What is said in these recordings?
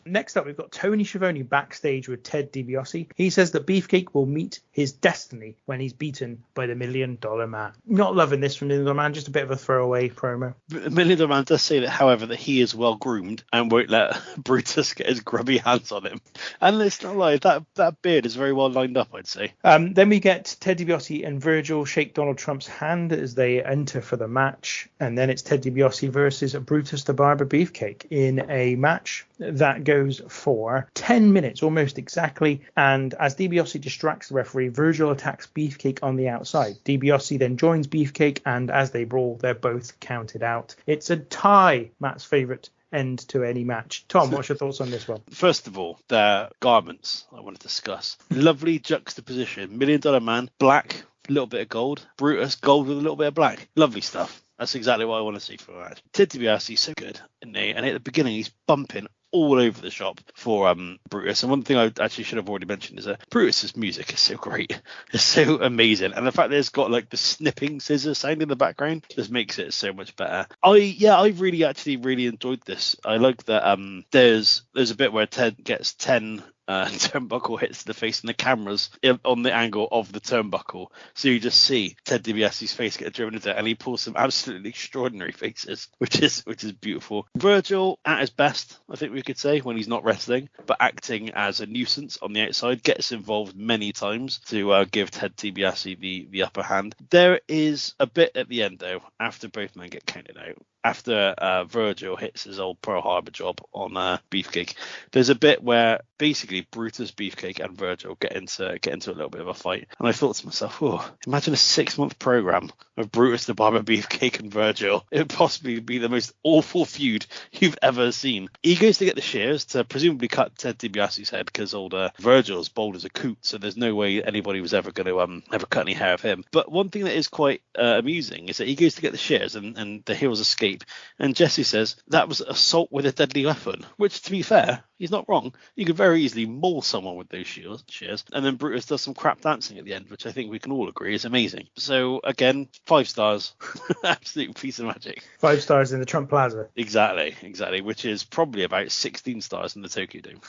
Next up, we've got Tony Schiavone backstage with Ted DiBiase. He says that Beefcake will meet his destiny when he's beaten by the $1 Million Man. Not loving this from the $1 Million Man, just a bit of a throwaway promo. The $1 Million Man does say that, however, that he is well groomed and won't let Brutus get his grubby hands on him. And it's not like that beard is very well lined up, I'd say. Then we get Ted DiBiase and Virgil shake Donald Trump's hand as they enter for the match. And then it's Ted DiBiase versus Brutus the Barber Beefcake in a match that goes for 10 minutes, almost exactly. And as DiBiase distracts the referee, Virgil attacks Beefcake on the outside. DiBiase then joins Beefcake, and as they brawl, they're both counted out. It's a tie, Matt's favourite end to any match. Tom, what's your thoughts on this one? First of all, their garments I want to discuss. Lovely juxtaposition. $1 Million Man, black, a little bit of gold. Brutus, gold with a little bit of black. Lovely stuff. That's exactly what I want to see for a match. Ted DiBiase is so good, isn't he? And at the beginning, he's bumping all over the shop for Brutus. And one thing I actually should have already mentioned is that Brutus's music is so great. It's so amazing. And the fact that it's got like the snipping scissors sound in the background just makes it so much better. I really enjoyed this. I like that there's a bit where Ted gets 10 turnbuckle hits to the face, and the camera's on the angle of the turnbuckle, so you just see Ted DiBiase's face get driven into it, and he pulls some absolutely extraordinary faces, which is beautiful. Virgil at his best, I think we could say, when he's not wrestling but acting as a nuisance on the outside, gets involved many times to give Ted DiBiase the upper hand. There is a bit at the end though, after both men get counted out, after Virgil hits his old Pearl Harbor job on Beefcake, there's a bit where basically Brutus, Beefcake, and Virgil get into a little bit of a fight. And I thought to myself, imagine a 6-month program of Brutus the Barber Beefcake and Virgil. It would possibly be the most awful feud you've ever seen. He goes to get the shears to presumably cut Ted DiBiase's head, because old Virgil's bold as a coot, so there's no way anybody was ever going to ever cut any hair of him. But one thing that is quite amusing is that he goes to get the shears and the heels escape. And Jesse says that was assault with a deadly weapon, which, to be fair, he's not wrong. You could very easily maul someone with those shears. And then Brutus does some crap dancing at the end, which I think we can all agree is amazing. So again, 5 stars. Absolute piece of magic. 5 stars in the Trump Plaza. Exactly, which is probably about 16 stars in the Tokyo Dome.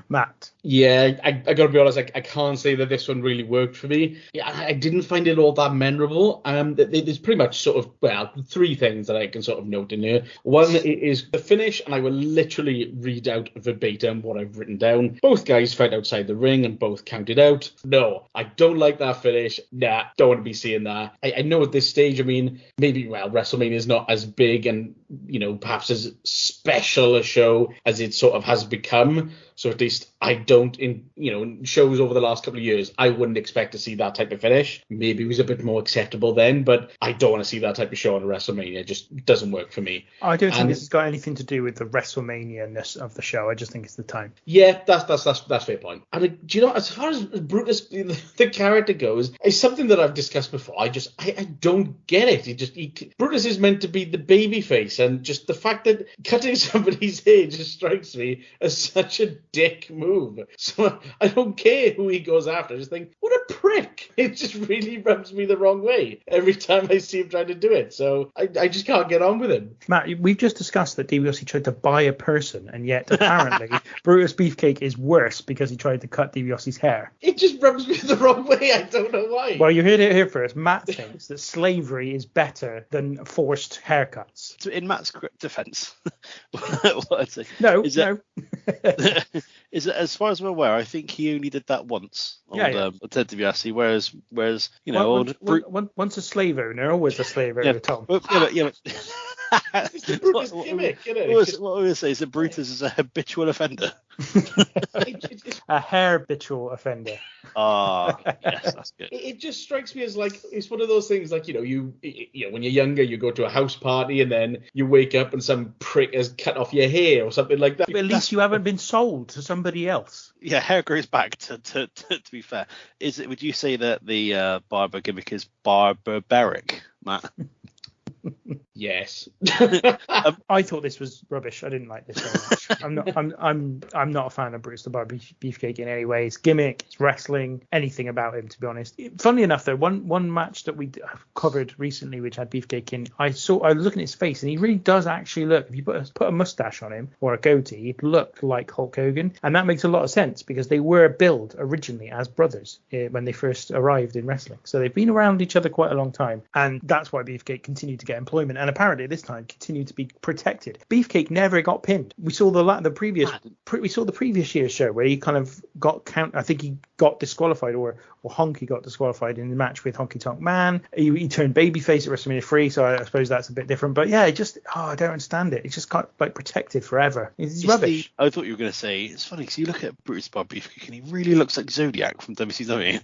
Matt. Yeah, I gotta be honest, I can't say that this one really worked for me. Yeah, I didn't find it all that memorable. There's pretty much sort of, 3 things that I can sort of note in here. One is the finish, and I will literally read out verbatim what I've written down. Both guys fight outside the ring and both counted out. No, I don't like that finish. Nah, don't want to be seeing that. I know at this stage, I mean, maybe, WrestleMania is not as big and, perhaps as special a show as it sort of has become. So at least I don't, in shows over the last couple of years, I wouldn't expect to see that type of finish. Maybe it was a bit more acceptable then, but I don't want to see that type of show on WrestleMania. It just doesn't work for me. I don't think this has got anything to do with the WrestleMania-ness of the show. I just think it's the time. Yeah, that's a fair point. And do you know, as far as Brutus, the character goes, it's something that I've discussed before. I don't get it. Brutus is meant to be the baby face, and just the fact that cutting somebody's hair just strikes me as such a dick move. So I don't care who he goes after. I just think, what a prick. It just really rubs me the wrong way every time I see him trying to do it. So I just can't get on with him. Matt, we've just discussed that DiBiase tried to buy a person, and yet apparently Brutus Beefcake is worse because he tried to cut DiBiase's hair. It just rubs me the wrong way. I don't know why. Well, you heard it here first. Matt thinks that slavery is better than forced haircuts. So in Matt's defense, what I'd say is that as far as I'm aware, I think he only did that once on Ted DiBiase, whereas once a slave owner, always a slave owner, Tom. It's the Brutus gimmick, isn't it? What I was going to say is that Brutus is a habitual offender. A habitual offender. Yes, that's good. It just strikes me as like, it's one of those things like, you when you're younger, you go to a house party and then you wake up and some prick has cut off your hair or something like that. But at least you haven't been sold to somebody else. Yeah, hair grows back, to be fair. Would you say that the barber gimmick is barbaric, Matt? Yes. I thought this was rubbish. I didn't like this very much. I'm not a fan of Brutus the Barber Beefcake in any way. His gimmick, his wrestling, anything about him, to be honest. Funnily enough, though, one match that we covered recently, which had Beefcake in, I was looking at his face, and he really does actually look. If you put a mustache on him or a goatee, he'd look like Hulk Hogan, and that makes a lot of sense because they were billed originally as brothers when they first arrived in wrestling. So they've been around each other quite a long time, and that's why Beefcake continued to get employment, and apparently this time continued to be protected. Beefcake never got pinned. We saw the previous year's show where he kind of got I think he got disqualified, or Honky got disqualified in the match with Honky Tonk Man. He turned babyface at WrestleMania 3, so I suppose that's a bit different. But yeah, I don't understand it. It's just got like protected forever. It's rubbish. I thought you were going to say, it's funny because you look at Brutus The Barber Beefcake and he really looks like Zodiac from WCW.